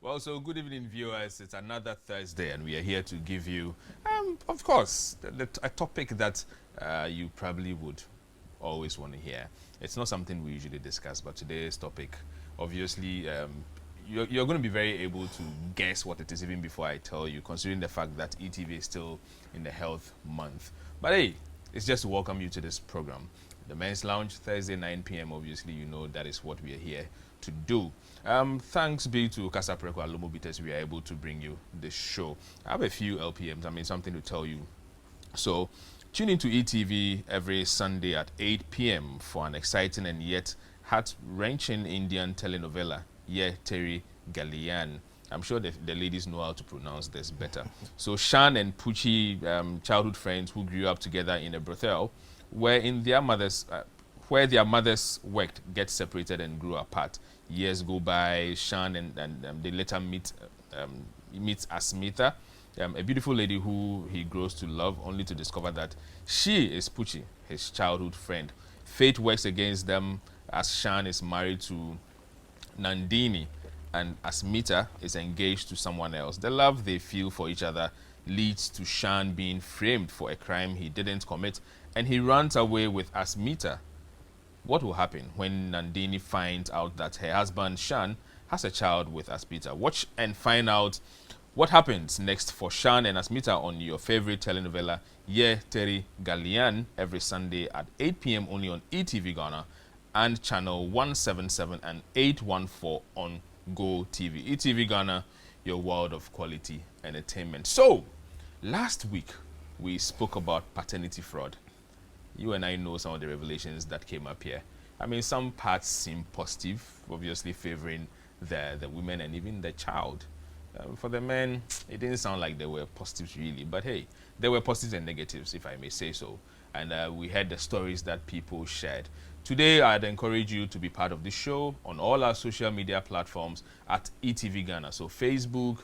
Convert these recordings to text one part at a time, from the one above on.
Well, so good evening, viewers. It's another Thursday, and we are here to give you, of course, a topic that you probably would always want to hear. It's not something we usually discuss, but today's topic, obviously, you're going to be very able to guess what it is even before I tell you, considering the fact that ETV is still in the health month. But hey, it's just to welcome you to this program. The Men's Lounge, Thursday, 9 p.m. Obviously, you know that is what we are here to do. Thanks be to Casa Preco Alomo Bites, we are able to bring you this show. I have a few LPMs, something to tell you. So, tune into ETV every Sunday at 8 p.m. for an exciting and yet heart-wrenching Indian telenovela, eTVGhana. I'm sure the ladies know how to pronounce this better. So Shan and Pucci, childhood friends who grew up together in a brothel, where their mothers worked, get separated and grew apart. Years go by. Shan and they later meets Asmita, a beautiful lady who he grows to love, only to discover that she is Pucci, his childhood friend. Fate works against them as Shan is married to Nandini and Asmita is engaged to someone else. The love they feel for each other leads to Shan being framed for a crime he didn't commit, and he runs away with Asmita. What will happen when Nandini finds out that her husband Shan has a child with Asmita? Watch and find out what happens next for Shan and Asmita on your favorite telenovela, eTVGhana, every Sunday at 8 p.m. only on eTVGhana and channel 177 and 814 on GoTV. eTVGhana, your world of quality entertainment. So, last week we spoke about paternity fraud. You and I know some of the revelations that came up here. Some parts seem positive, obviously favoring the women and even the child. For the men, it didn't sound like there were positives really, but hey, there were positives and negatives, if I may say so. And we heard the stories that people shared. Today, I'd encourage you to be part of the show on all our social media platforms at eTVGhana. So Facebook,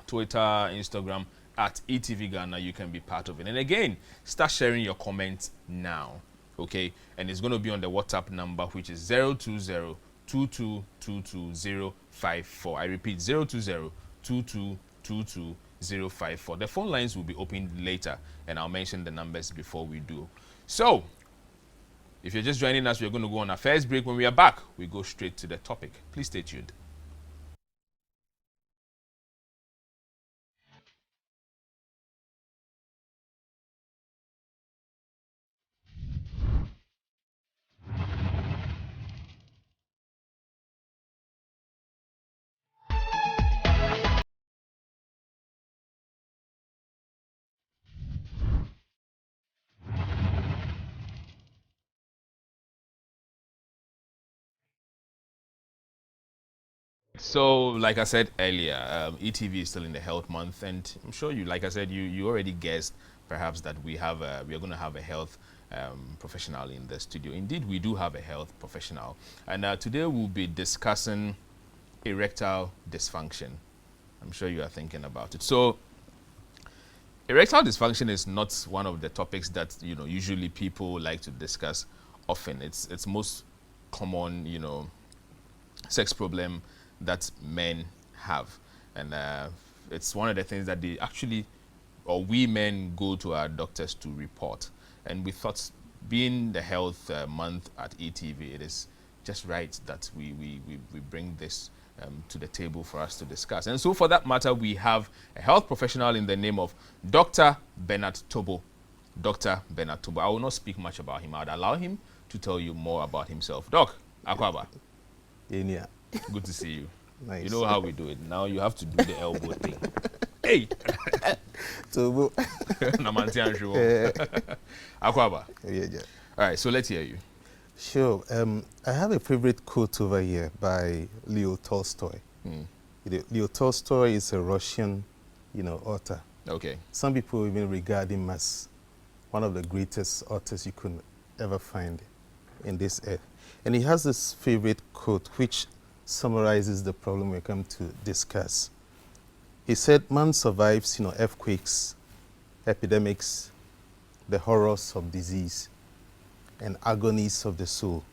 Twitter, Instagram, at eTVGhana, you can be part of it. And again, start sharing your comments now, okay? And it's going to be on the WhatsApp number, which is 020 2222054. I repeat, 020 2222054. The phone lines will be opened later, and I'll mention the numbers before we do. So, if you're just joining us, we're going to go on our first break. When we are back, we go straight to the topic. Please stay tuned. So, like I said earlier, ETV is still in the health month, and I'm sure you, like I said, you already guessed perhaps that we are going to have a health professional in the studio. Indeed, we do have a health professional, and today we'll be discussing erectile dysfunction. I'm sure you are thinking about it. So, erectile dysfunction is not one of the topics that usually people like to discuss often. It's most common sex problem that men have, and it's one of the things that they actually, or we men, go to our doctors to report. And we thought, being the health month at ETV, it is just right that we bring this to the table for us to discuss. And so for that matter, we have a health professional in the name of Dr. Bernard Toboh. Dr. Bernard Toboh. I will not speak much about him. I would allow him to tell you more about himself. Doc, Akwaba. Yeah. Good to see you. Nice. You know how we do it. Now you have to do the elbow thing. Hey! Toboh. Akwaba. Yeah. All right, so let's hear you. Sure. I have a favorite quote over here by Leo Tolstoy. Leo Tolstoy is a Russian, author. Okay. Some people even regard him as one of the greatest authors you could ever find in this earth. And he has this favorite quote which summarizes the problem we come to discuss. He said, man survives, earthquakes, epidemics, the horrors of disease, and agonies of the soul.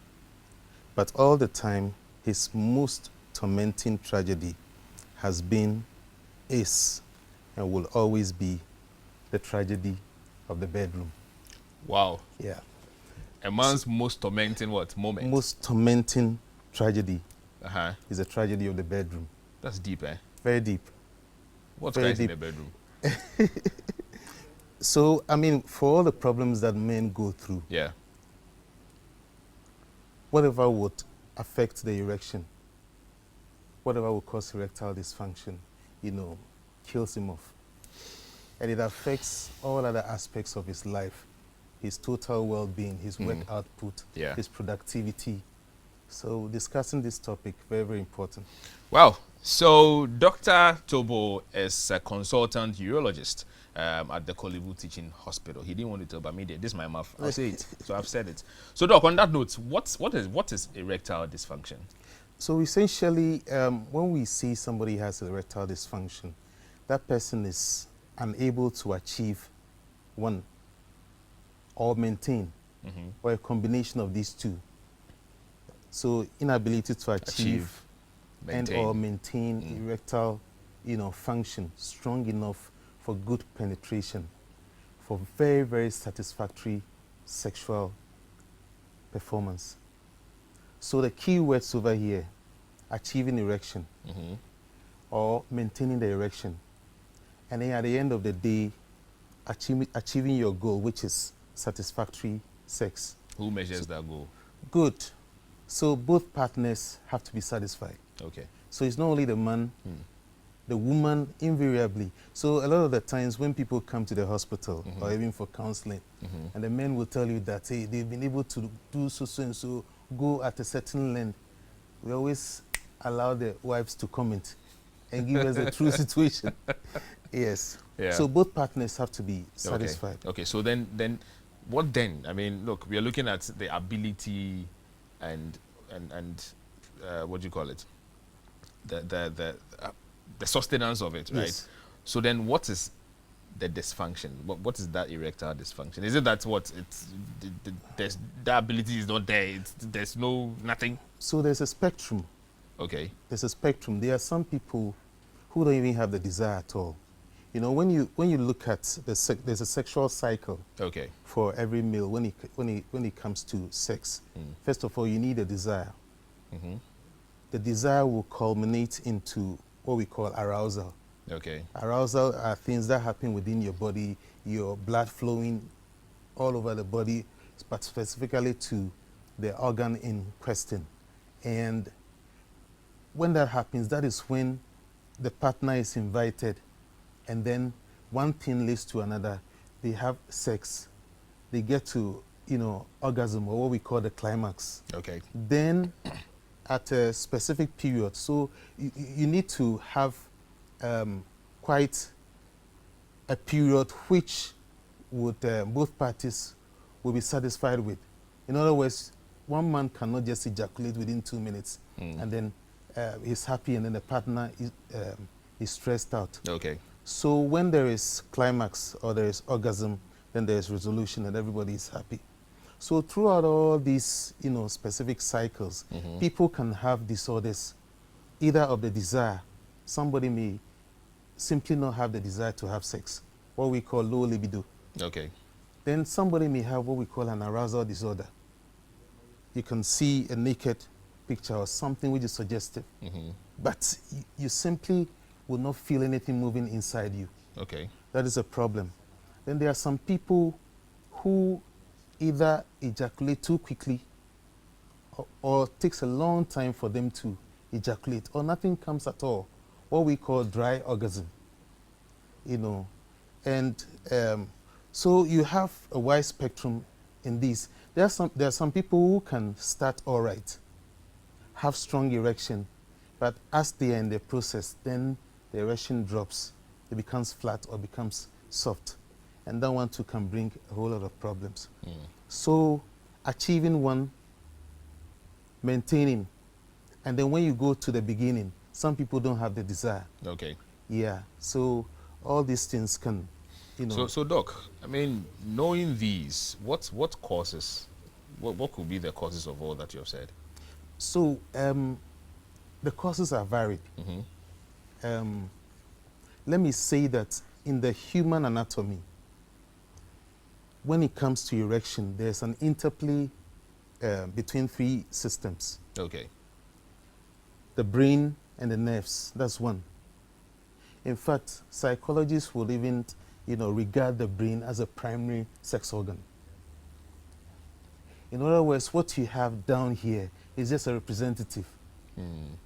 But all the time, his most tormenting tragedy has been, is, and will always be the tragedy of the bedroom. Wow. Yeah. A man's most tormenting what moment? Most tormenting tragedy Uh-huh. is the tragedy of the bedroom. That's deep, eh? Very deep. What's Very guys in deep. the bedroom? So, I mean, for all the problems that men go through, Yeah. whatever would affect the erection, whatever will cause erectile dysfunction, kills him off. And it affects all other aspects of his life, his total well-being, his work output, Yeah. his productivity. So discussing this topic, very, very important. Wow. So Dr. Toboh is a consultant urologist at the Korlebu Teaching Hospital. He didn't want to tell, but me, this is my mouth. I'll say it. So I've said it. So Doc, on that note, what is erectile dysfunction? So essentially, when we see somebody has erectile dysfunction, that person is unable to achieve one or maintain, or a combination of these two. So inability to achieve and or maintain erectile, function strong enough for good penetration, for very, very satisfactory sexual performance. So the key words over here, achieving erection or maintaining the erection. And then at the end of the day, achieving your goal, which is satisfactory sex. Who measures that goal? Good. So both partners have to be satisfied. Okay. So it's not only the man, the woman invariably. So a lot of the times when people come to the hospital or even for counseling, and the men will tell you that, hey, they've been able to do so and so, go at a certain length. We always allow the wives to comment and give us a true situation. Yes. Yeah. So both partners have to be satisfied. Okay. So then, what then? I mean, look, we are looking at the ability and what do you call it? The sustenance of it, right? Yes. So then, what is the dysfunction? What is that erectile dysfunction? Is it that what it's the ability is not there? There's nothing. So there's a spectrum. Okay. There's a spectrum. There are some people who don't even have the desire at all. When you look at there's a sexual cycle. Okay. For every male when it comes to sex. First of all, you need a desire. The desire will culminate into what we call arousal. Okay. Arousal are things that happen within your body, your blood flowing all over the body, but specifically to the organ in question. And when that happens, that is when the partner is invited, and then one thing leads to another. They have sex. They get to, orgasm, or what we call the climax. Okay. Then at a specific period, so you need to have quite a period which would both parties will be satisfied with. In other words, one man cannot just ejaculate within 2 minutes and then he's happy, and then the partner is stressed out. Okay. So when there is climax or there is orgasm, then there is resolution and everybody is happy. So throughout all these, specific cycles, people can have disorders, either of the desire. Somebody may simply not have the desire to have sex, what we call low libido. Okay. Then somebody may have what we call an arousal disorder. You can see a naked picture or something which is suggestive, but you simply will not feel anything moving inside you. Okay. That is a problem. Then there are some people who either ejaculate too quickly or takes a long time for them to ejaculate, or nothing comes at all, what we call dry orgasm. And so you have a wide spectrum in these. There are some people who can start all right, have strong erection, but as they are in the process, then the erection drops, it becomes flat or becomes soft. And that one too can bring a whole lot of problems. So achieving one, maintaining, and then when you go to the beginning, some people don't have the desire. Okay. Yeah, so all these things can, So Doc, I mean, knowing these, what causes, what could be the causes of all that you have said? So the causes are varied. let me say that in the human anatomy, when it comes to erection, there's an interplay between three systems. Okay. The brain and the nerves, that's one. In fact, psychologists will even, regard the brain as a primary sex organ. In other words, what you have down here is just a representative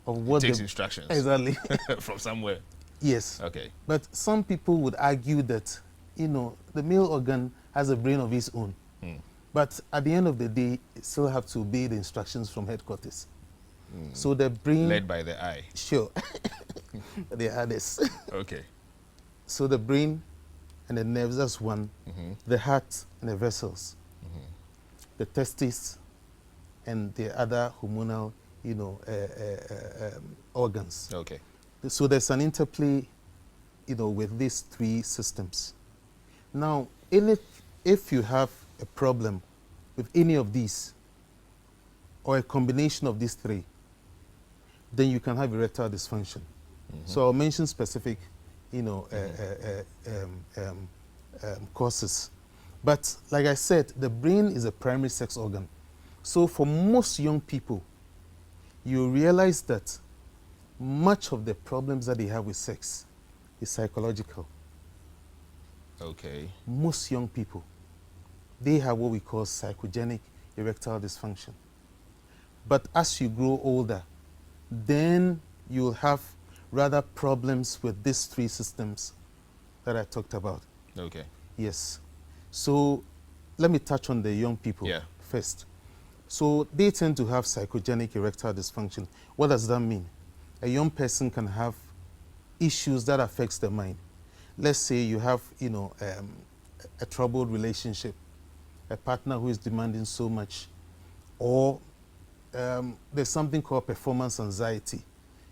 of what it takes instructions. Exactly. From somewhere. Yes. Okay. But some people would argue that, the male organ has a brain of its own. But at the end of the day, it still have to obey the instructions from headquarters. So the brain... Led by the eye. Sure. The others. Okay. So the brain and the nerves, that's one. The heart and the vessels. The testes and the other hormonal, organs. Okay. So there's an interplay, with these three systems. Now, if you have a problem with any of these, or a combination of these three, then you can have erectile dysfunction. So I'll mention specific, causes. But like I said, the brain is a primary sex organ. So for most young people, you realize that much of the problems that they have with sex is psychological. Okay. Most young people, they have what we call psychogenic erectile dysfunction. But as you grow older, then you'll have rather problems with these three systems that I talked about. Okay. Yes. So let me touch on the young people first. So they tend to have psychogenic erectile dysfunction. What does that mean? A young person can have issues that affects the mind. Let's say you have, a troubled relationship, a partner who is demanding so much, or there's something called performance anxiety.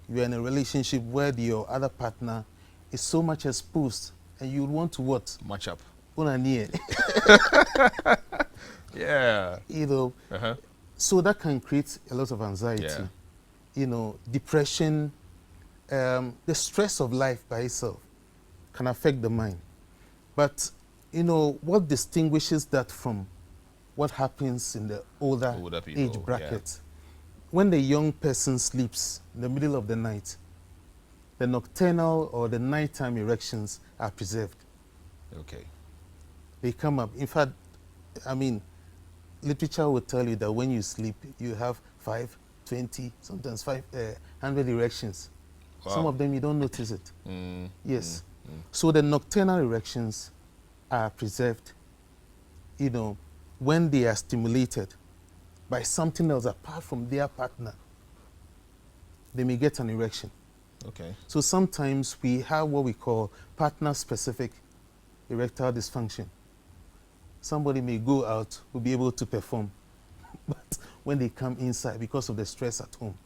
You're in a relationship where your other partner is so much exposed, and you want to what? Match up. Yeah. So that can create a lot of anxiety. Depression, the stress of life by itself can affect the mind. But, what distinguishes that from what happens in the older people, age bracket? When the young person sleeps in the middle of the night, the nocturnal or the nighttime erections are preserved. Okay. They come up. In fact, literature will tell you that when you sleep, you have 5, 20, sometimes 500 erections. Wow. Some of them you don't notice it. Yes. So the nocturnal erections are preserved, when they are stimulated by something else apart from their partner. They may get an erection. Okay. So sometimes we have what we call partner-specific erectile dysfunction. Somebody may go out, will be able to perform, but when they come inside, because of the stress at home,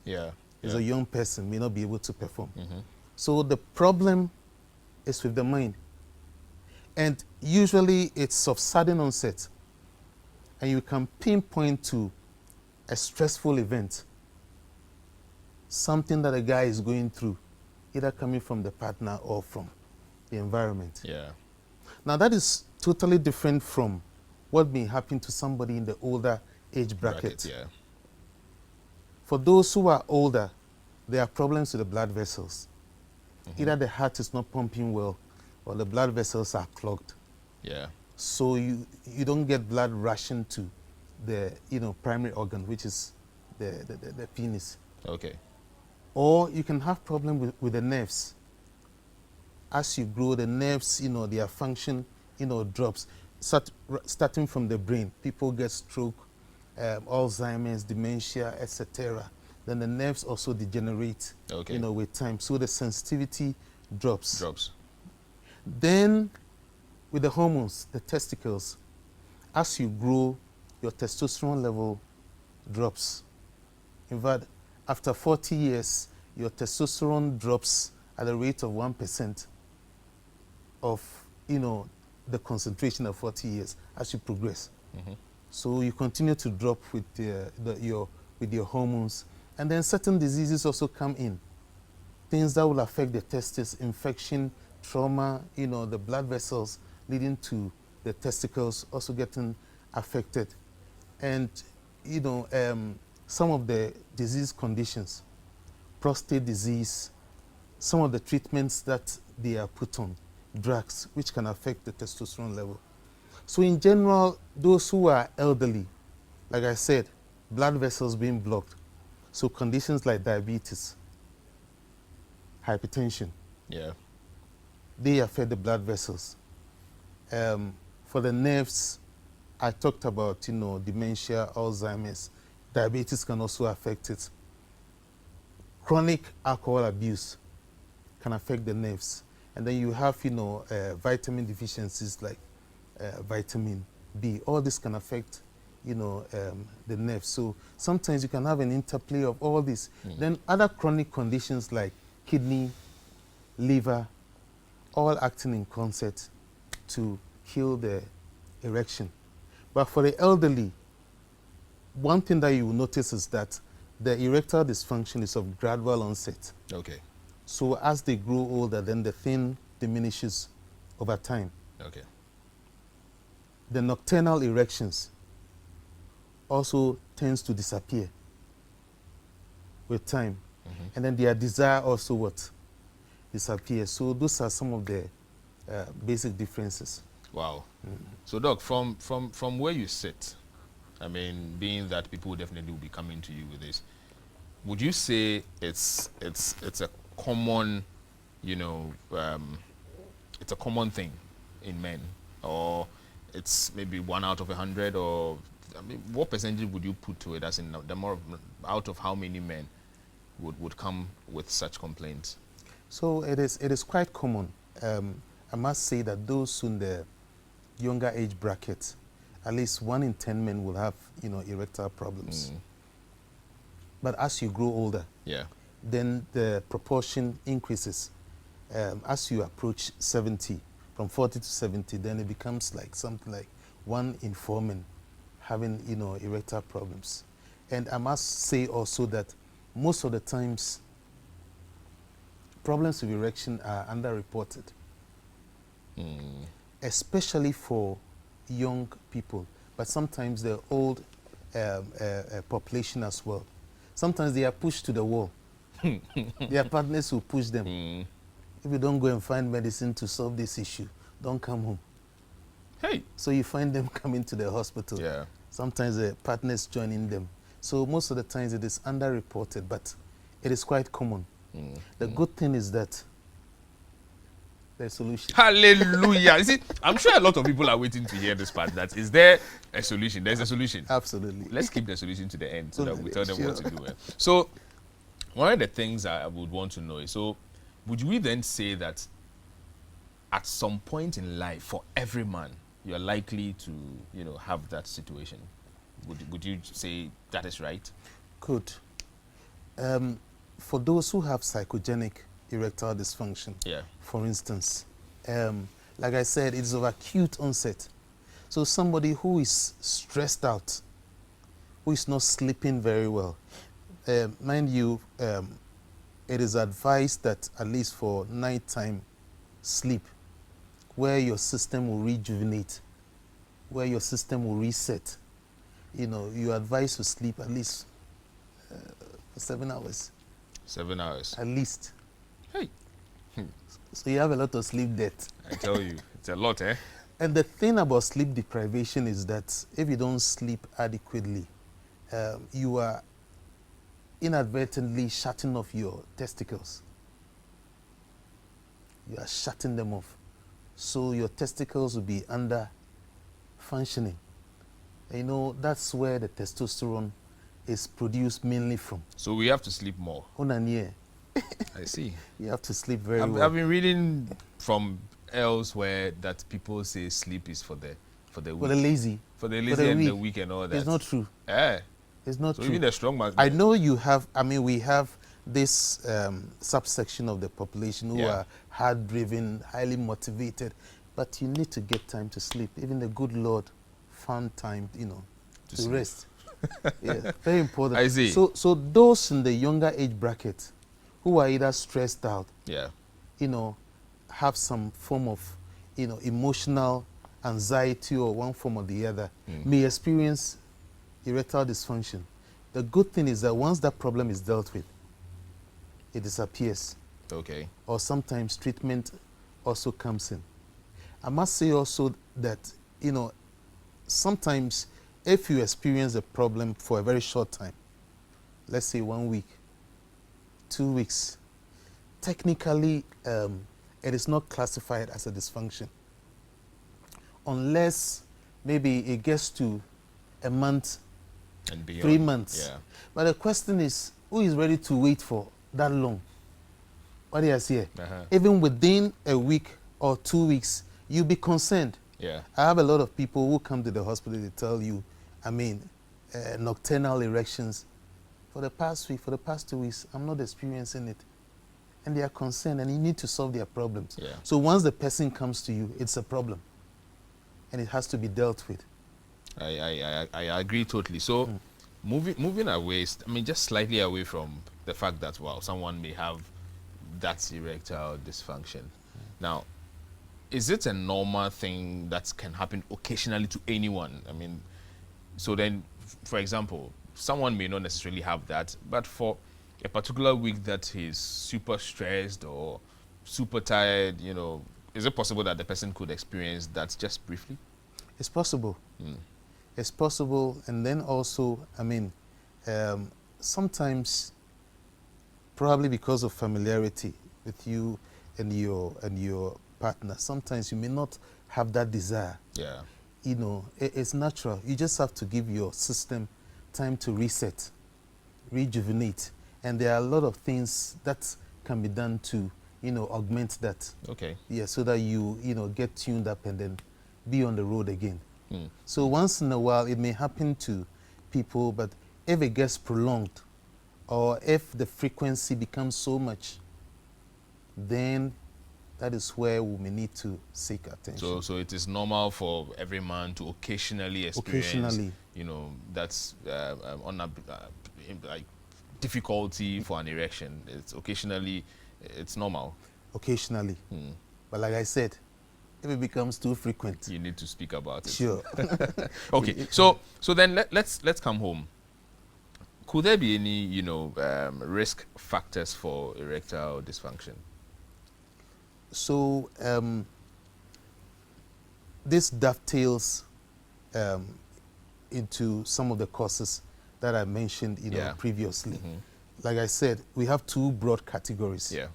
as a young person, may not be able to perform. So the problem is with the mind. And usually it's of sudden onset. And you can pinpoint to a stressful event, something that a guy is going through, either coming from the partner or from the environment. Now that is totally different from what may happen to somebody in the older age bracket. For those who are older, there are problems with the blood vessels. Either the heart is not pumping well or the blood vessels are clogged. So you don't get blood rushing to the primary organ, which is the penis. Okay. Or you can have problem with the nerves. As you grow, the nerves, their function, drops. Starting from the brain, people get stroke, Alzheimer's, dementia, etc. Then the nerves also degenerate, with time. So the sensitivity drops. Then with the hormones, the testicles, as you grow, your testosterone level drops. In fact, after 40 years, your testosterone drops at a rate of 1% of, the concentration of 40 years as you progress. So you continue to drop with your hormones. And then certain diseases also come in. things that will affect the testes, infection, trauma, the blood vessels leading to the testicles also getting affected. And, some of the disease conditions, prostate disease, some of the treatments that they are put on, drugs, which can affect the testosterone level. So in general, those who are elderly, like I said, blood vessels being blocked. So conditions like diabetes, hypertension, yeah, they affect the blood vessels. For the nerves, I talked about, dementia, Alzheimer's. Diabetes can also affect it. Chronic alcohol abuse can affect the nerves. And then you have, vitamin deficiencies like vitamin B. All this can affect, the nerves. So sometimes you can have an interplay of all this. Then other chronic conditions like kidney, liver, all acting in concert to kill the erection. But for the elderly, one thing that you will notice is that the erectile dysfunction is of gradual onset. Okay. So as they grow older, then the thing diminishes over time. Okay. The nocturnal erections also tends to disappear with time. And then their desire also what? Disappears. So those are some of the basic differences. Wow. So, Doc, from where you sit, I mean, being that people definitely will be coming to you with this, would you say it's a common, it's a common thing in men, or it's maybe 1 out of 100, or I mean, what percentage would you put to it? As in, the more out of how many men would come with such complaints? So it is quite common. I must say that those in the younger age bracket, at least 1 in 10 men will have, erectile problems. But as you grow older, then the proportion increases. As you approach 70, from 40 to 70, then it becomes like something like 1 in 4 men having, erectile problems. And I must say also that most of the times, problems with erection are underreported, especially for young people, but sometimes the old population as well. Sometimes they are pushed to the wall. Their partners will push them. If you don't go and find medicine to solve this issue, don't come home. Hey. So you find them coming to the hospital. Yeah. Sometimes the partners joining them. So most of the times it is underreported, but it is quite common. The good thing is that there's a solution. Hallelujah. You see, I'm sure a lot of people are waiting to hear this part. That is there a solution? There's a solution. Absolutely. Let's keep the solution to the end so that we tell them what to do. So one of the things I would want to know is, so would we then say that at some point in life, for every man, you're likely to, have that situation? Would you say that is right? Good. For those who have psychogenic erectile dysfunction, for instance, like I said, it's of acute onset. So somebody who is stressed out, who is not sleeping very well, mind you, it is advised that at least for nighttime sleep, where your system will rejuvenate, where your system will reset, you advise to sleep at least 7 hours. 7 hours. At least. Hey. So you have a lot of sleep debt. I tell you, it's a lot, eh? And the thing about sleep deprivation is that if you don't sleep adequately, you are inadvertently shutting off your testicles. You are shutting them off. So your testicles will be under functioning. And that's where the testosterone is produced mainly from. So we have to sleep more. I see. You have to sleep very well. I've been reading from elsewhere that people say sleep is for the weak. For the lazy. For the lazy and the weak and all that. It's not true. It's not true. So even the strong man. I know you have, we have this subsection of the population who are hard-driven, highly motivated, but you need to get time to sleep. Even the good Lord found time, to rest. Very important. I see. So those in the younger age bracket who are either stressed out, Yeah. Have some form of, emotional anxiety or one form or the other, may experience erectile dysfunction. The good thing is that once that problem is dealt with, it disappears. Okay. Or sometimes treatment also comes in. I must say also that, sometimes if you experience a problem for a very short time, let's say 1 week, 2 weeks, technically it is not classified as a dysfunction. Unless maybe it gets to a month And beyond. 3 months. Yeah. But the question is, who is ready to wait for that long? What do you say? Even within a week or 2 weeks, you'll be concerned. Yeah. I have a lot of people who come to the hospital, they tell you, nocturnal erections. For the past week, for the past 2 weeks, I'm not experiencing it. And they are concerned, and you need to solve their problems. Yeah. So once the person comes to you, it's a problem. And it has to be dealt with. I agree totally. So moving away, just slightly away from the fact that, well, someone may have that erectile dysfunction. Now, is it a normal thing that can happen occasionally to anyone? So then, for example, someone may not necessarily have that, but for a particular week that he's super stressed or super tired, is it possible that the person could experience that just briefly? It's possible. It's possible. And then also, sometimes, probably because of familiarity with you and your partner, sometimes you may not have that desire. Yeah. It's natural. You just have to give your system time to reset, rejuvenate. And there are a lot of things that can be done to, augment that. Okay. Yeah, so that you, get tuned up and then be on the road again. So once in a while, it may happen to people, but if it gets prolonged or if the frequency becomes so much, then that is where we may need to seek attention. So it is normal for every man to occasionally experience, that's like difficulty for an erection. It's normal. Occasionally. But like I said, if it becomes too frequent, you need to speak about it. Sure. Okay. So then let's come home. Could there be any risk factors for erectile dysfunction? So this dovetails into some of the causes that I mentioned previously. Like I said, we have two broad categories. Yeah.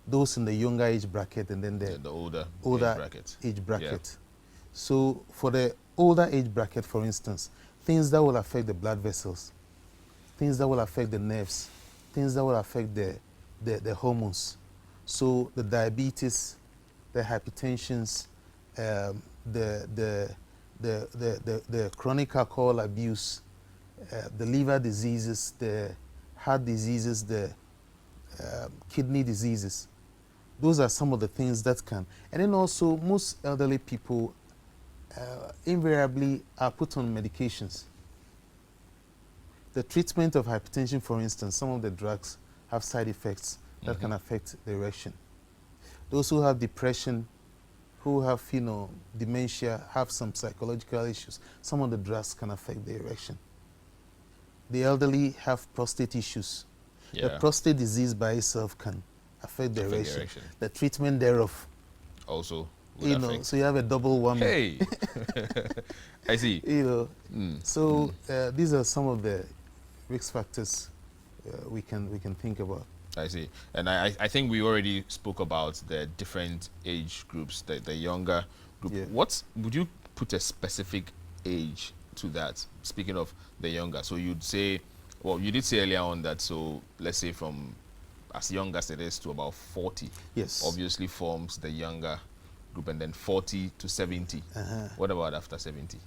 Those in the younger age bracket and then the older age bracket. Yeah. So for the older age bracket, for instance, things that will affect the blood vessels, things that will affect the nerves, things that will affect the hormones. So the diabetes, the hypertensions, the chronic alcohol abuse, the liver diseases, the heart diseases, the kidney diseases. Those are some of the things that can. And then also, most elderly people invariably are put on medications. The treatment of hypertension, for instance, some of the drugs have side effects that can affect the erection. Those who have depression, who have, dementia, have some psychological issues, some of the drugs can affect the erection. The elderly have prostate issues. Yeah. The prostate disease by itself can affect the erection. The treatment thereof also so you have a double whammy. Hey. I see. So these are some of the risk factors we can think about. I see. And I think we already spoke about the different age groups, the younger group. Yeah. What would you put a specific age to that? Speaking of the younger, so you'd say, well, you did say earlier on that, so let's say from as young as it is to about 40, yes, obviously forms the younger group, and then 40 to 70. What about after 70?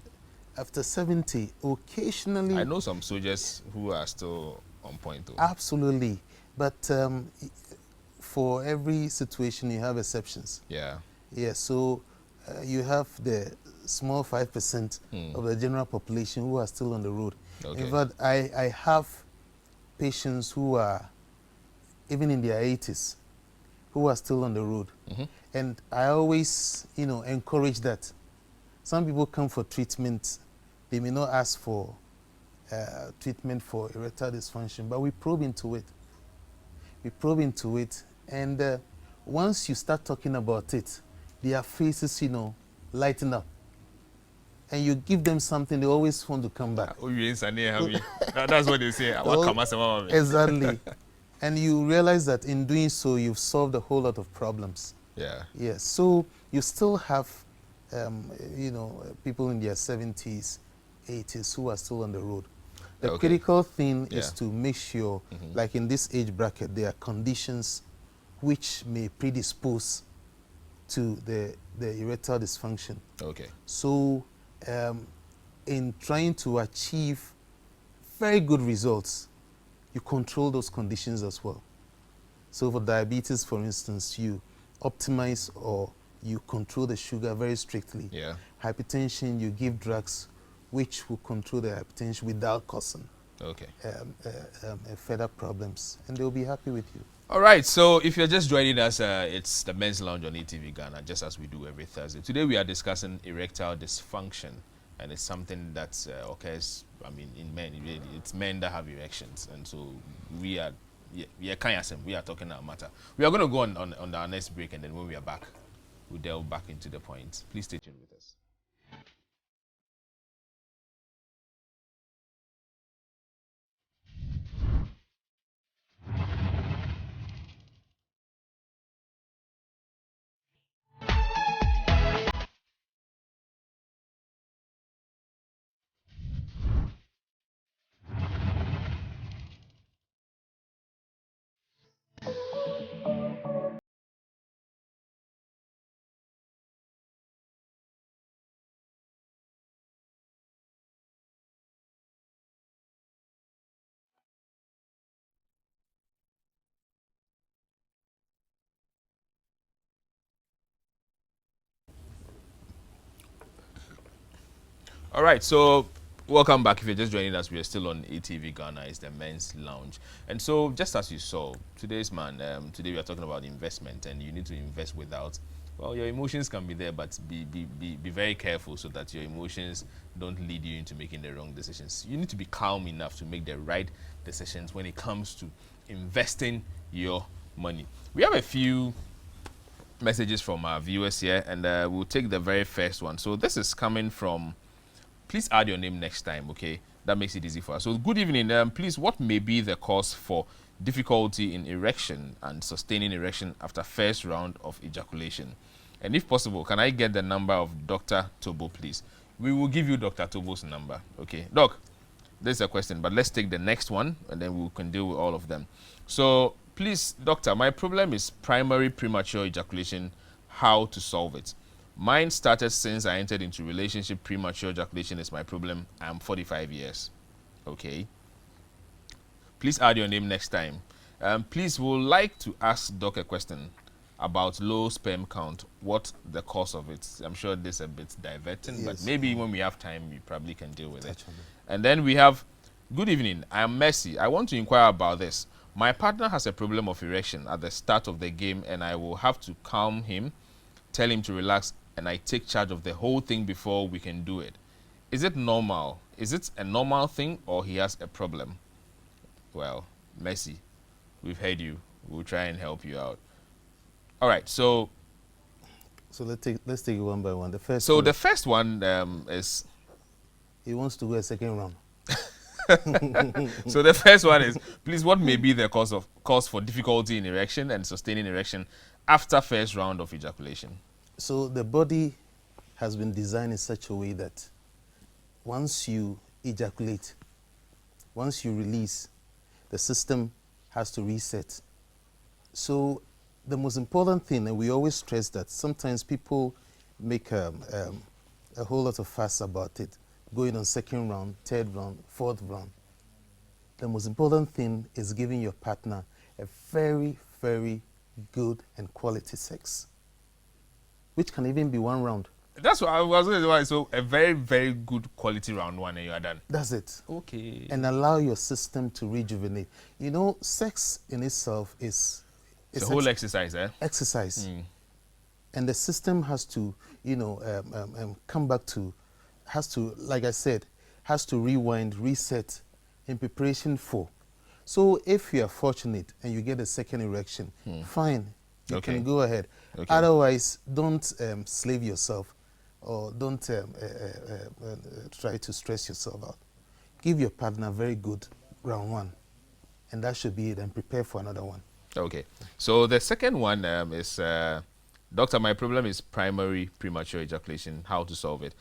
After 70, occasionally... I know some soldiers who are still on point, though. Absolutely. But for every situation, you have exceptions. Yeah. Yeah, so you have the small 5% of the general population who are still on the road. Okay. In fact, I have patients who are even in their 80s, who are still on the road. And I always, encourage that. Some people come for treatment. They may not ask for treatment for erectile dysfunction, but we probe into it. We probe into it, and once you start talking about it, their faces, lighten up. And you give them something, they always want to come back. That's what they say. Exactly. And you realize that in doing so, you've solved a whole lot of problems. Yeah. Yes. So you still have, people in their 70s, 80s who are still on the road. The critical thing is to make sure, like in this age bracket, there are conditions which may predispose to the erectile dysfunction. Okay. So in trying to achieve very good results, you control those conditions as well. So for diabetes, for instance, you optimize or you control the sugar very strictly. Yeah. Hypertension, you give drugs which will control the hypertension without causing further problems, and they'll be happy with you. All right, so if you're just joining us, it's the Men's Lounge on eTVGhana, just as we do every Thursday. Today we are discussing erectile dysfunction, and it's something that occurs, in men. It's men that have erections, and so we are talking our matter. We are going to go on our next break, and then when we are back, we'll delve back into the point. Please stay tuned with us. All right, so welcome back. If you're just joining us, we are still on eTVGhana. It's the Men's Lounge. And so, just as you saw, today we are talking about investment, and you need to invest without, well, your emotions can be there, but be very careful so that your emotions don't lead you into making the wrong decisions. You need to be calm enough to make the right decisions when it comes to investing your money. We have a few messages from our viewers here, and we'll take the very first one. So this is coming from, please add your name next time, okay? That makes it easy for us. So good evening. Please, what may be the cause for difficulty in erection and sustaining erection after first round of ejaculation? And if possible, can I get the number of Dr. Toboh, please? We will give you Dr. Toboh's number, okay? Doc, this is a question, but let's take the next one, and then we can deal with all of them. So please, doctor, my problem is primary premature ejaculation. How to solve it? Mine started since I entered into relationship. Premature ejaculation is my problem. I'm 45 years. Okay. Please add your name next time. Please, would like to ask Doc a question about low sperm count. What the cause of it? I'm sure this is a bit diverting, but maybe when we have time, we probably can deal with it. And then we have, good evening. I am Mercy. I want to inquire about this. My partner has a problem of erection at the start of the game, and I will have to calm him, tell him to relax, and I take charge of the whole thing before we can do it. Is it normal? Is it a normal thing, or he has a problem? Well, Messi, we've heard you. We'll try and help you out. All right, so let's take it one by one. The first one is, he wants to go a second round. So the first one is, please, what may be the cause for difficulty in erection and sustaining erection after first round of ejaculation? So the body has been designed in such a way that once you ejaculate, once you release, the system has to reset. So the most important thing, and we always stress that sometimes people make a whole lot of fuss about it, going on second round, third round, fourth round. The most important thing is giving your partner a very, very good and quality sex, which can even be one round. That's what I was going to say. So a very, very good quality round one and you are done. That's it. Okay. And allow your system to rejuvenate. You know, sex in itself It's a whole exercise, eh? Exercise. And the system has to, you know, come back to, has to, like I said, has to rewind, reset in preparation for. So if you are fortunate and you get a second erection, fine, you can go ahead. Okay. Otherwise, don't slave yourself or don't try to stress yourself out. Give your partner very good round one, and that should be it, and prepare for another one. Okay. So the second one is, Doctor, my problem is primary premature ejaculation. How to solve it?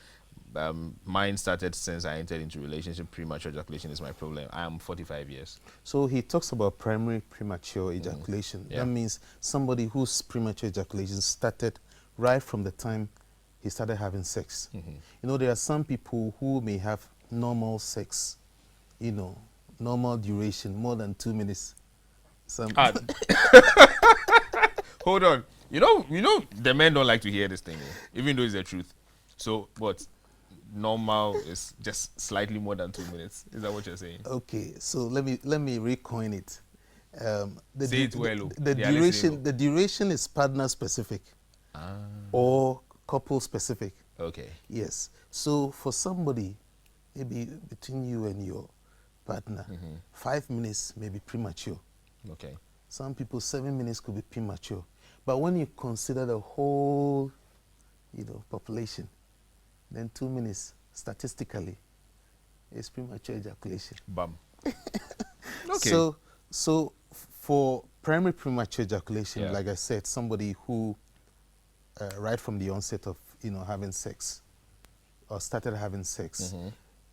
Mine started since I entered into relationship. Premature ejaculation is my problem. I am 45 years. So he talks about primary premature ejaculation. Yeah. That means somebody whose premature ejaculation started right from the time he started having sex. You know, there are some people who may have normal sex, you know, normal duration, more than 2 minutes. Some Hold on. You know, the men don't like to hear this thing, even though it's the truth. So, what? Normal is just slightly more than 2 minutes. Is that what you're saying? Okay, so let me recoin it. Say it well. The duration is partner specific or couple specific. Okay. Yes. So for somebody, maybe between you and your partner, 5 minutes may be premature. Okay. Some people 7 minutes could be premature. But when you consider the whole, you know, population, then 2 minutes statistically is premature ejaculation. Bam. Okay. So for primary premature ejaculation, Yeah. like I said, somebody who right from the onset of, you know, having sex or started having sex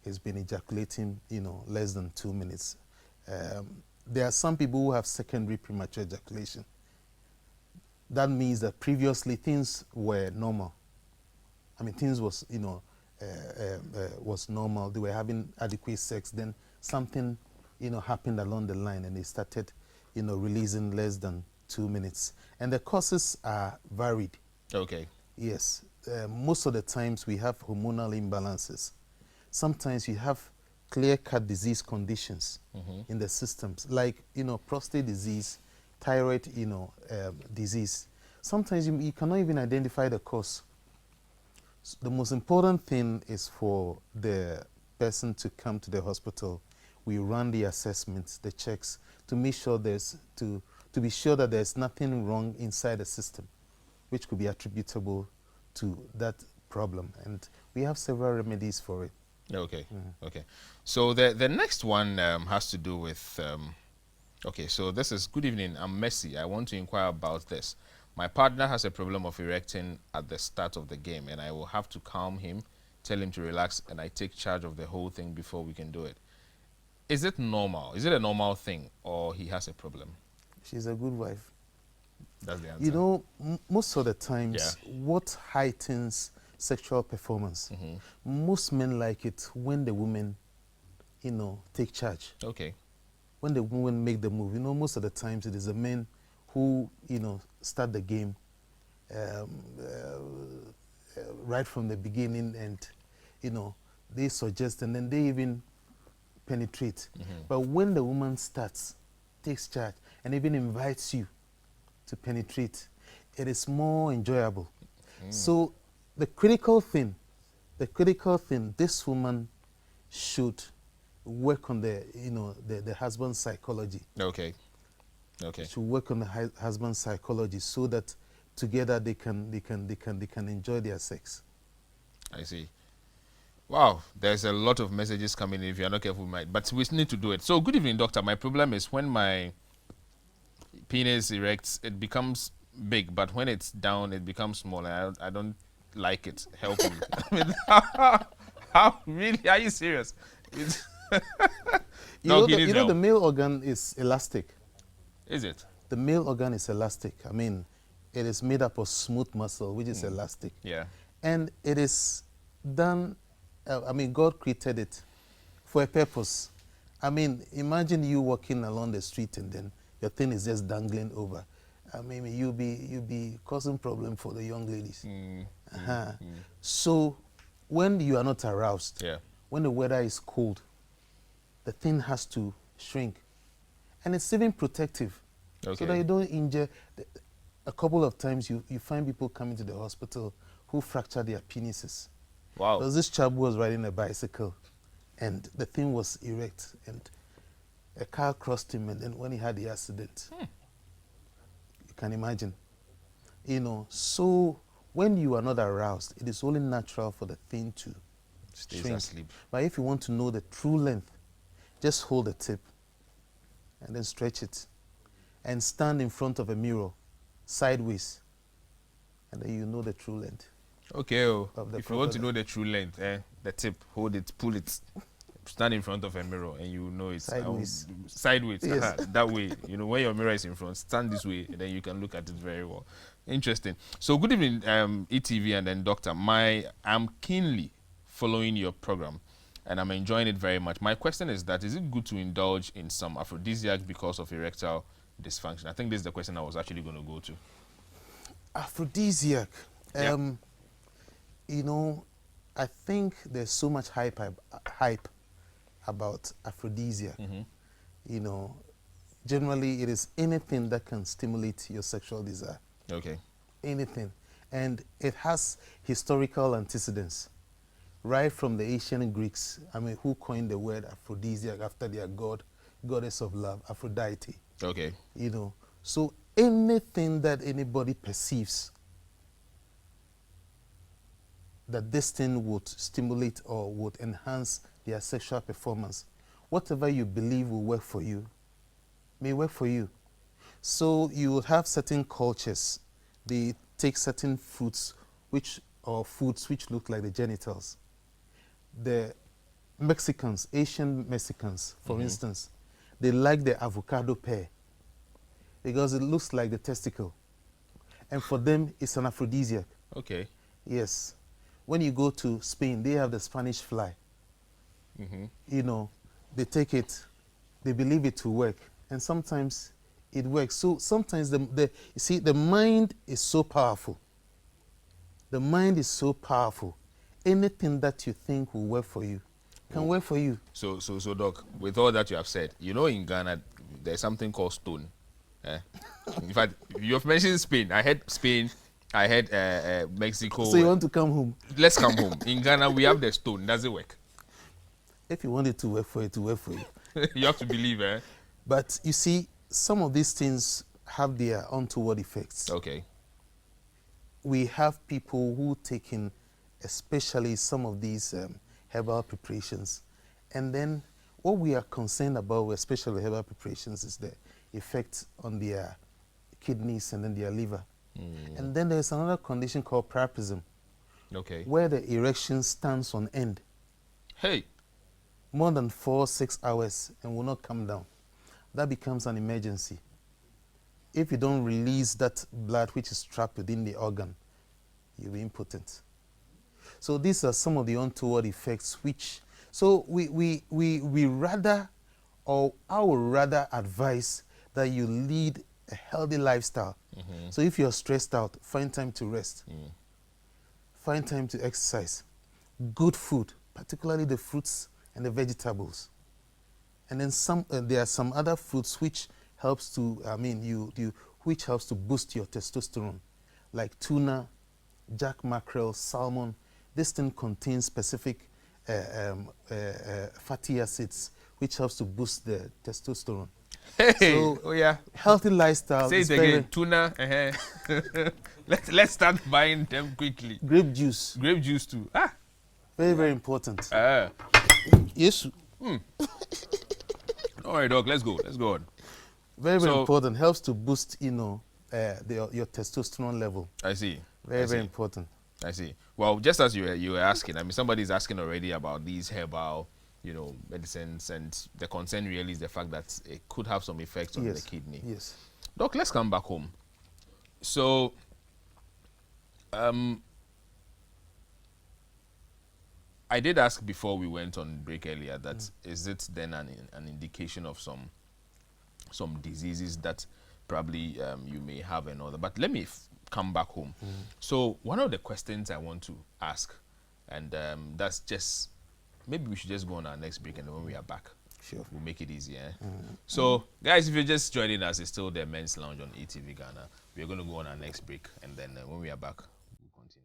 has been ejaculating, you know, less than 2 minutes. There are some people who have secondary premature ejaculation. That means that previously things were normal. I mean, things was, you know, was normal. They were having adequate sex. Then something, you know, happened along the line and they started, you know, releasing less than 2 minutes. And the causes are varied. Okay. Yes. Most of the times we have hormonal imbalances. Sometimes you have clear-cut disease conditions in the systems, like, you know, prostate disease, thyroid, you know, disease. Sometimes you cannot even identify the cause. So the most important thing is for the person to come to the hospital. We run the assessments, the checks, to make sure to be sure that there's nothing wrong inside the system, which could be attributable to that problem. And we have several remedies for it. Okay. Okay. So the next one has to do with okay, so this is, good evening, I'm Messi. I want to inquire about this. My partner has a problem of erecting at the start of the game, and I will have to calm him, tell him to relax, and I take charge of the whole thing before we can do it. Is it normal? Is it a normal thing, or he has a problem? She's a good wife. That's the answer. You know, most of the times, what heightens sexual performance, most men like it when the women, you know, take charge. Okay. When the women make the move, you know, most of the times it is the men who, you know, start the game right from the beginning, and, you know, they suggest and then they even penetrate. But when the woman starts, takes charge, and even invites you to penetrate, it is more enjoyable. So the critical thing, this woman should work on the, you know, the husband's psychology. Okay. Okay. Should work on the husband's psychology so that together they can enjoy their sex. I see. Wow, there's a lot of messages coming in. If you're not careful, we might. But we need to do it. So, good evening, doctor. My problem is when my penis erects, it becomes big, but when it's down, it becomes small. And I don't like it. Help me. I mean, how really? Are you serious? You know, the male organ is elastic. Is it? The male organ is elastic. I mean, it is made up of smooth muscle, which is elastic. Yeah. And it is done, I mean, God created it for a purpose. I mean, imagine you walking along the street and then your thing is just dangling over. I mean, you'll be causing problem for the young ladies. So when you are not aroused, Yeah. when the weather is cold, the thing has to shrink. And it's even protective, so that you don't injure. A couple of times you find people coming to the hospital who fracture their penises. Wow. There was this chap who was riding a bicycle, and the thing was erect, and a car crossed him, and then when he had the accident, you can imagine. You know, so when you are not aroused, it is only natural for the thing to shrink. Asleep. But if you want to know the true length, just hold the tip and then stretch it and stand in front of a mirror sideways, and then you know the true length. Okay, if you want to crocodile. know the true length, the tip, hold it, pull it, stand in front of a mirror, and you know it's Sideways. Sideways. Yes. That way, you know, when your mirror is in front, stand this way, and then you can look at it very well. Interesting. So, good evening, ETV and then Doctor. I'm keenly following your program, and I'm enjoying it very much. My question is that, is it good to indulge in some aphrodisiacs because of erectile dysfunction? I think this is the question I was actually going to go to. Aphrodisiac. Yeah. You know, I think there's so much hype about aphrodisiac. You know, generally it is anything that can stimulate your sexual desire. Okay. Anything. And it has historical antecedents. Right from the ancient Greeks, I mean, who coined the word aphrodisiac after their goddess of love, Aphrodite. Okay. You know, so anything that anybody perceives that this thing would stimulate or would enhance their sexual performance, whatever you believe will work for you, may work for you. So you will have certain cultures, they take certain fruits or foods which look like the genitals. The Mexicans, Asian Mexicans, for instance, they like the avocado pear because it looks like the testicle. And for them, it's an aphrodisiac. Okay. Yes. When you go to Spain, they have the Spanish fly. You know, they take it, they believe it to work, and sometimes it works. So sometimes you see, the mind is so powerful. The mind is so powerful. Anything that you think will work for you can work for you. So, Doc, with all that you have said, you know, in Ghana, there's something called stone. In fact, you've mentioned Spain. I had Spain. I had Mexico. So you want to come home? Let's come home. In Ghana, we have the stone. Does it work? If you want it to work for you, to work for you. You have to believe, eh? But you see, some of these things have their untoward effects. Okay. We have people who take in, especially some of these herbal preparations, and then what we are concerned about, especially herbal preparations, is the effect on their kidneys and then their liver. And then there's another condition called priapism, Okay. where the erection stands on end Hey. more than 4-6 hours and will not come down. That becomes an emergency. If you don't release that blood which is trapped within the organ, you'll be impotent. So these are some of the untoward effects which, so we rather, or I would rather advise that you lead a healthy lifestyle. So if you're stressed out, find time to rest. Find time to exercise. Good food, particularly the fruits and the vegetables. And then there are some other foods which helps to, which helps to boost your testosterone, like tuna, jack mackerel, salmon. This thing contains specific fatty acids, which helps to boost the testosterone. Hey. So, oh yeah. Healthy lifestyle. Say it again. Tuna. Let's start buying them quickly. Grape juice. Grape juice too. Ah. Very, very important. Yes. All right, Doc. Let's go. Let's go on. Very, very important. Helps to boost, your testosterone level. I see. Very, very important. I see. Well, just as you were asking, I mean, somebody's asking already about these herbal, medicines, and the concern really is the fact that it could have some effects on the kidney. Yes. Doc, let's come back home. So, I did ask before we went on break earlier that is it then an indication of some diseases that probably you may have and all that. But let me come back home. So one of the questions I want to ask, and that's just, maybe we should just go on our next break, and then when we are back, Sure. we'll make it easier. So, guys, if you're just joining us, it's still the Men's Lounge on eTVGhana. We're going to go on our next break, and then when we are back, we'll continue.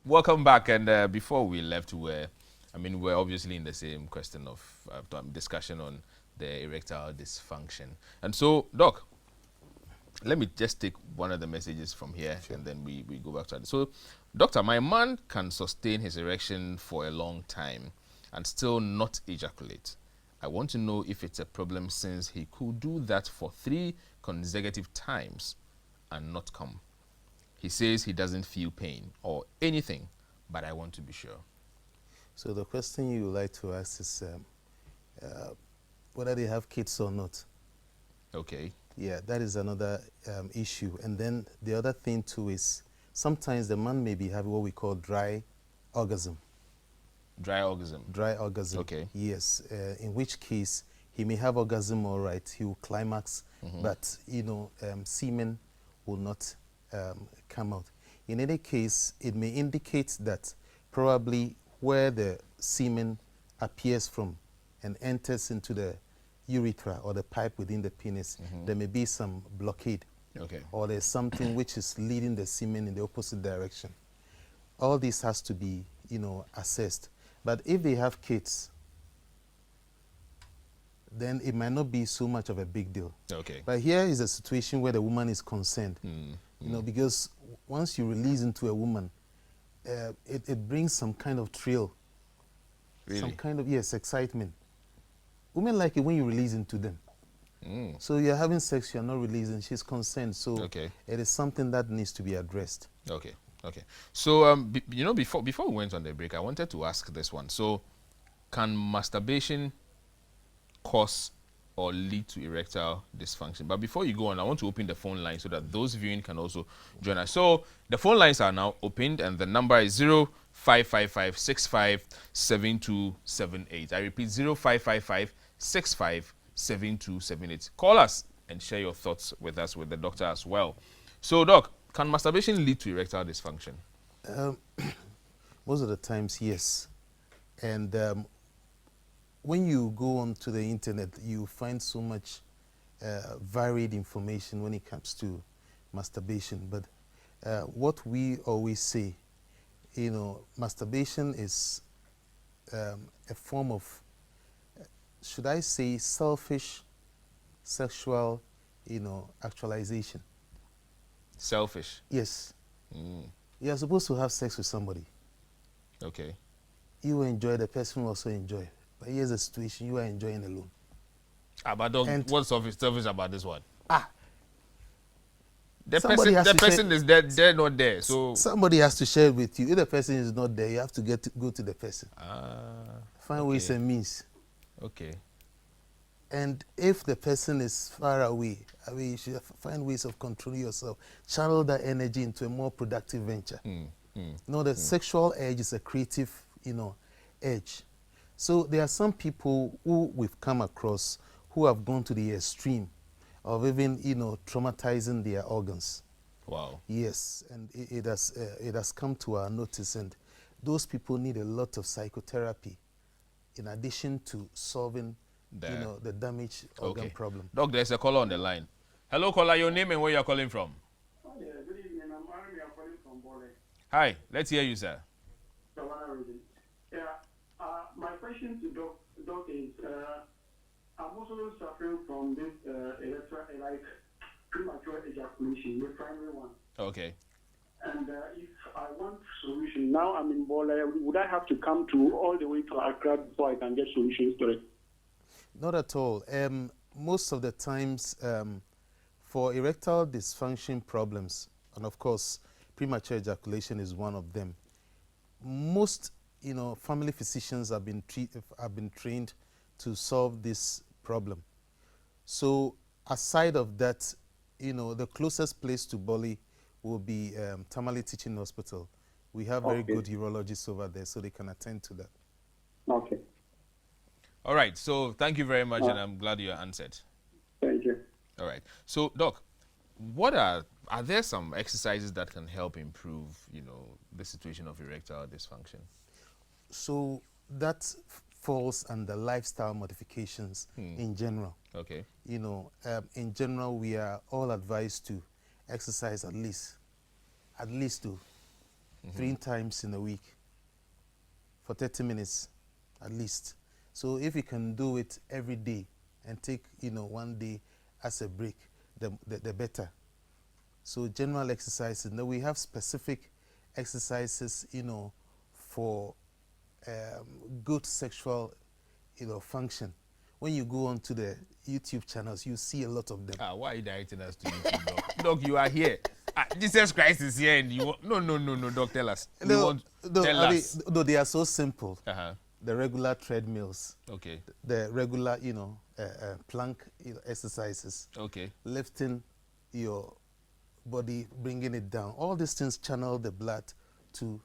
Welcome back. And before we left, we're obviously in the same question of discussion on the erectile dysfunction. And so, Doc, let me just take one of the messages from here, Sure. and then we go back to it. So, doctor, my man can sustain his erection for a long time and still not ejaculate. I want to know if it's a problem, since he could do that for 3 consecutive times and not come. He says he doesn't feel pain or anything, but I want to be sure. So the question you would like to ask is whether they have kids or not. Okay. Yeah, that is another issue. And then the other thing too is sometimes the man may be having what we call dry orgasm. Dry orgasm. Dry orgasm. Okay. Yes, in which case he may have orgasm all right, he will climax, but semen will not come out. In any case, it may indicate that probably where the semen appears from and enters into the urethra or the pipe within the penis, there may be some blockade. Okay. Or there's something which is leading the semen in the opposite direction. All this has to be, assessed. But if they have kids, then it might not be so much of a big deal. Okay. But here is a situation where the woman is concerned, because once you release into a woman, it brings some kind of thrill, Really? some kind of, yes, excitement. Women like it when you release into them. So you're having sex, you're not releasing, she's concerned. So Okay. it is something that needs to be addressed. Okay. Okay. So, before we went on the break, I wanted to ask this one. So, can masturbation cause or lead to erectile dysfunction? But before you go on, I want to open the phone line so that those viewing can also join us. So, the phone lines are now opened, and the number is 0555 65 7278. I repeat, 0555 65 7278. Call us and share your thoughts with us, with the doctor as well. So, Doc, can masturbation lead to erectile dysfunction? Most of the times, yes. And when you go onto the internet, you find so much varied information when it comes to masturbation. But what we always say, masturbation is a form of, should I say, selfish sexual, actualization. Selfish. Yes. You are supposed to have sex with somebody. Okay. You enjoy, the person will also enjoy. But here's the situation, you are enjoying alone. But Doc, what's selfish about this one? The Somebody person, has the to person share. is there, they're not there. So Somebody has to share it with you. If the person is not there, you have to go to the person. Find ways okay, and means. okay, And if the person is far away, I mean, you should find ways of controlling yourself. Channel that energy into a more productive venture. The sexual edge is a creative, edge. So there are some people who we've come across who have gone to the extreme of even, traumatizing their organs. wow. Yes, and it has come to our notice, and those people need a lot of psychotherapy in addition to solving the damaged organ problem. Doc, there's a caller on the line. Hello, caller. Your name and where you're calling from? Oh, yeah, good evening. I'm calling from Bole. Hi, let's hear you, sir. Yeah, my question to Doc is, I'm also suffering from this like premature ejaculation, the primary one. Okay. And if I want solution, now I'm in Bole, would I have to come to all the way to Accra before I can get solutions to it? Not at all. Most of the times, for erectile dysfunction problems, and of course, premature ejaculation is one of them. Most, family physicians have been trained to solve this problem. So, aside of that, the closest place to Bali will be Tamale Teaching Hospital. We have very good urologists over there, so they can attend to that. Okay. All right. So thank you very much, and I'm glad you answered. Thank you. All right. So, Doc, are there some exercises that can help improve, the situation of erectile dysfunction? So that falls under lifestyle modifications in general. Okay. In general, we are all advised to exercise at least 3 times in a week for 30 minutes at least. So if you can do it every day and take, 1 day as a break, the better. So general exercises. Now we have specific exercises, for good sexual, function. When you go onto the YouTube channels, you see a lot of them. Why are you directing us to YouTube, Doc? Doc, you are here. Jesus Christ is here, and you want... No, Doc, tell us. Tell us. Though they are so simple. Uh-huh. The regular treadmills. Okay. The regular, plank exercises. Okay. Lifting your body, bringing it down. All these things channel the blood to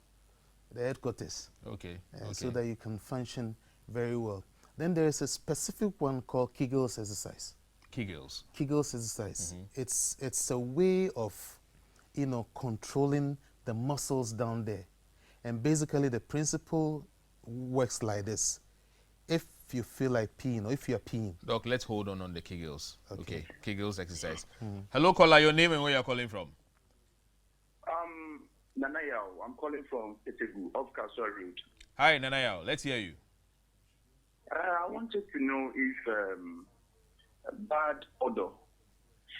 the headquarters. Okay. So that you can function very well. Then there is a specific one called Kegels exercise. Kegels exercise. It's a way of, controlling the muscles down there. And basically the principle works like this. If you feel like peeing or if you're peeing. Doc, let's hold on the Kegels. Okay. Kegels exercise. Hello, caller. Your name and where you're calling from? Nanayao. I'm calling from Etebu, off Castle Road. Hi, Nanayao. Let's hear you. I wanted to know if a bad odor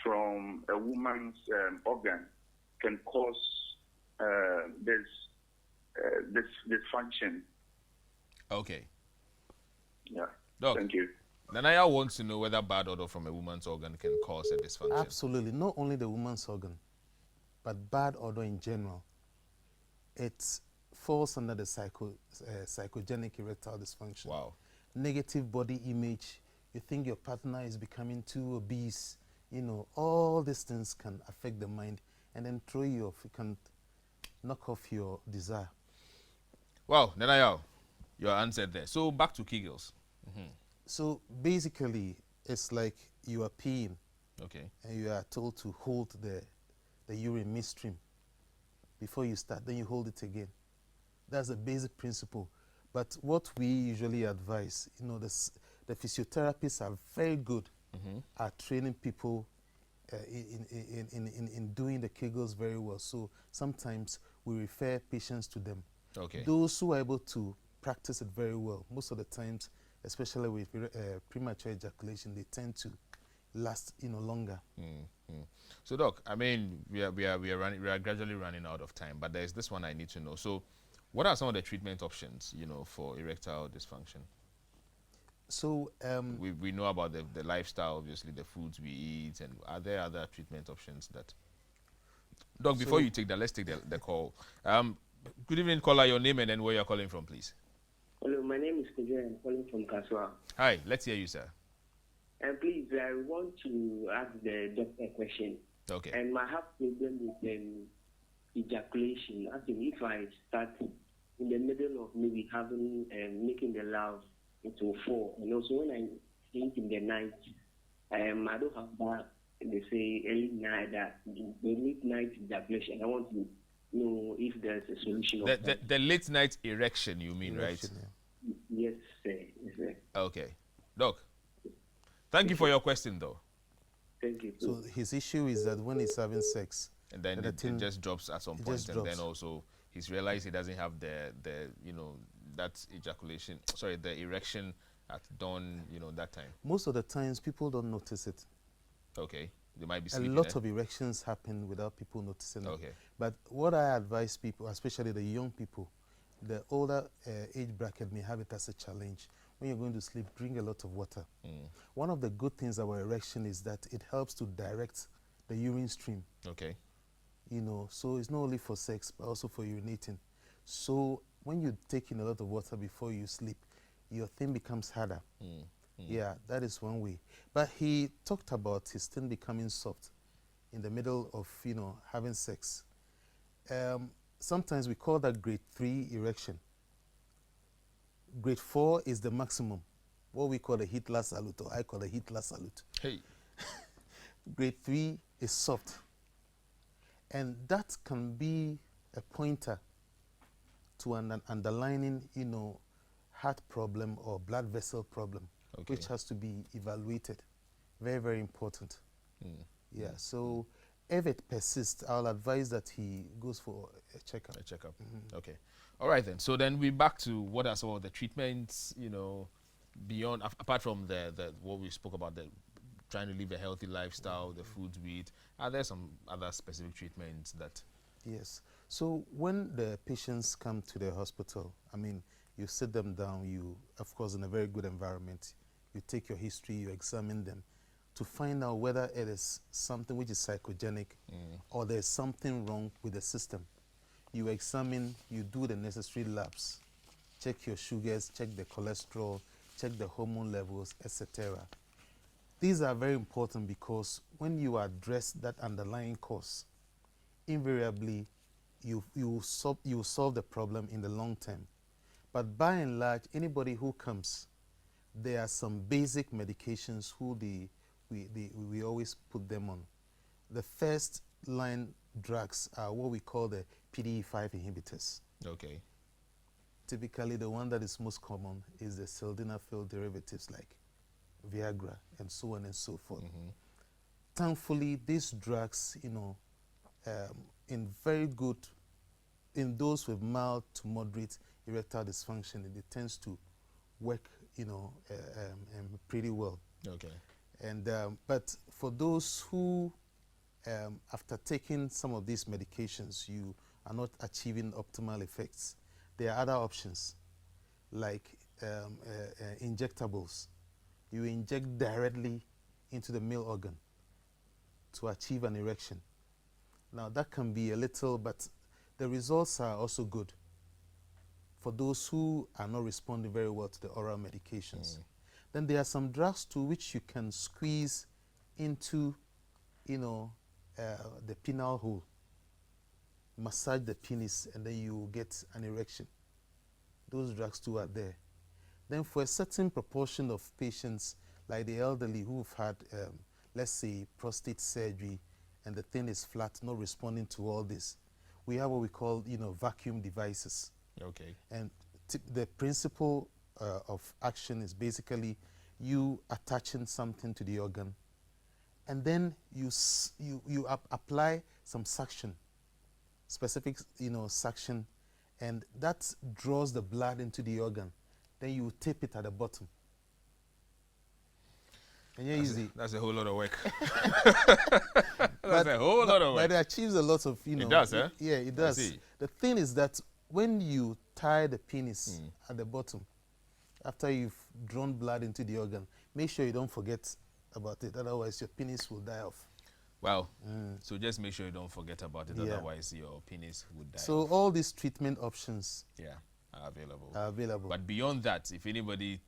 from a woman's organ can cause this dysfunction. Okay. Yeah. Doc, Thank you. Nanayao wants to know whether bad odor from a woman's organ can cause a dysfunction. Absolutely. Not only the woman's organ, but bad odor in general. It falls under the psychogenic erectile dysfunction. Wow. Negative body image. You think your partner is becoming too obese. All these things can affect the mind and then throw you off. You can knock off your desire. Wow, Nanayao, you answered there. So back to Kegels. So basically, it's like you are peeing. Okay. And you are told to hold the urine midstream before you start. Then you hold it again. That's a basic principle. But what we usually advise, the physiotherapists are very good at training people in doing the Kegels very well. So sometimes we refer patients to them. Okay. Those who are able to practice it very well, most of the times, especially with premature ejaculation, they tend to last longer. So Doc, I mean, we are gradually running out of time, but there's this one I need to know. So what are some of the treatment options, for erectile dysfunction? So we know about the lifestyle, obviously, the foods we eat, and are there other treatment options that? Doc, before you take that, let's take the call. Good evening, caller. Your name and then where you're calling from, please. Hello, my name is Kojo. I'm calling from Kaswa. Hi, let's hear you, sir. And please, I want to ask the doctor a question. Okay. And I have problem with ejaculation. I think if I start in the middle of maybe having making the love, it will fall. And also when I sleep in the night, I don't have that. They say early night that the midnight ejaculation. I want to know if there's a solution. The late night erection, you mean, Erection, right? yeah. Yes, sir. Yes, sir. Okay. Doc, thank you for your question, though. Thank you. So his issue is that when he's having sex, And then the it thing just drops at some it point, just and drops. then also he's realized he doesn't have the that ejaculation, sorry, the erection at dawn, that time. most of the times people don't notice it. Okay. They might be A sleeping. lot of erections happen without people noticing it. Okay. But what I advise people, especially the young people, the older age bracket may have it as a challenge. When you're going to sleep, drink a lot of water. One of the good things about erection is that it helps to direct the urine stream. Okay. So it's not only for sex, but also for urinating. So when you take in a lot of water before you sleep, your thing becomes harder. Yeah, that is one way. But he talked about his thing becoming soft in the middle of, having sex. Sometimes we call that grade 3 erection. Grade 4 is the maximum, what we call the Hitler salute, or I call the Hitler salute. Hey. Grade 3 is soft. And that can be a pointer to an underlying, heart problem or blood vessel problem, Okay. which has to be evaluated. Very, very important. Yeah, so if it persists, I'll advise that he goes for a checkup. A checkup. Okay. All right then. So then we're back to what are some of the treatments, beyond, apart from the what we spoke about, the trying to live a healthy lifestyle, the foods we eat. Are there some other specific treatments that? Yes. So when the patients come to the hospital, you sit them down, you, of course, in a very good environment, you take your history, you examine them to find out whether it is something which is psychogenic or there's something wrong with the system. You examine, you do the necessary labs, check your sugars, check the cholesterol, check the hormone levels, etc. These are very important because when you address that underlying cause, invariably you will solve the problem in the long term. But by and large, anybody who comes, there are some basic medications we always put them on. The first line drugs are what we call the PDE5 inhibitors. Okay. Typically, the one that is most common is the sildenafil derivatives like Viagra and so on and so forth. Thankfully, these drugs, in those with mild to moderate erectile dysfunction, it tends to work, pretty well. Okay. And but for those who, after taking some of these medications, you are not achieving optimal effects, there are other options like injectables. You inject directly into the male organ to achieve an erection. Now that can be a little, but the results are also good for those who are not responding very well to the oral medications. Then there are some drugs too which you can squeeze into, the penile hole, massage the penis, and then you get an erection. Those drugs too are there. Then for a certain proportion of patients, like the elderly who've had, let's say, prostate surgery, and the thing is flat, not responding to all this, we have what we call, vacuum devices. Okay. And the principle of action is basically you attaching something to the organ, and then you apply some suction, specific, suction, and that draws the blood into the organ. Then you tape it at the bottom. And That's a whole lot of work. That's a whole lot of work. But it achieves a lot of, It does, eh? Yeah, it does. The thing is that when you tie the penis at the bottom, after you've drawn blood into the organ, make sure you don't forget about it. Otherwise, your penis will die off. Well, so just make sure you don't forget about it, Yeah. otherwise your penis would die. So all these treatment options Yeah, are available. are available. But beyond that, if anybody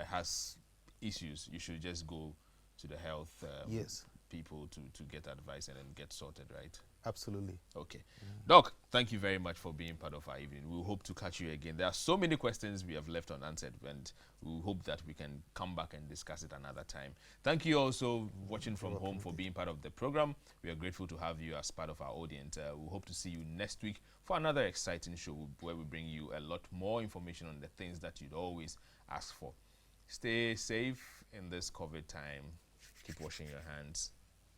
has issues, you should just go to the health Yes. people to get advice and then get sorted, right? Absolutely. Okay. Doc, thank you very much for being part of our evening. We hope to catch you again. There are so many questions we have left unanswered, and we hope that we can come back and discuss it another time. Thank you also watching from home for being part of the program. We are grateful to have you as part of our audience. We hope to see you next week for another exciting show where we bring you a lot more information on the things that you'd always ask for. Stay safe in this COVID time. Keep washing your hands,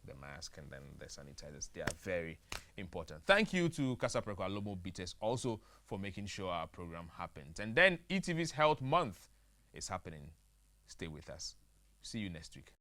the mask, and then the sanitizers. They are very important. Thank you to Kasapreko Alomo Bites also for making sure our program happens. And then eTV's Health Month is happening. Stay with us. See you next week.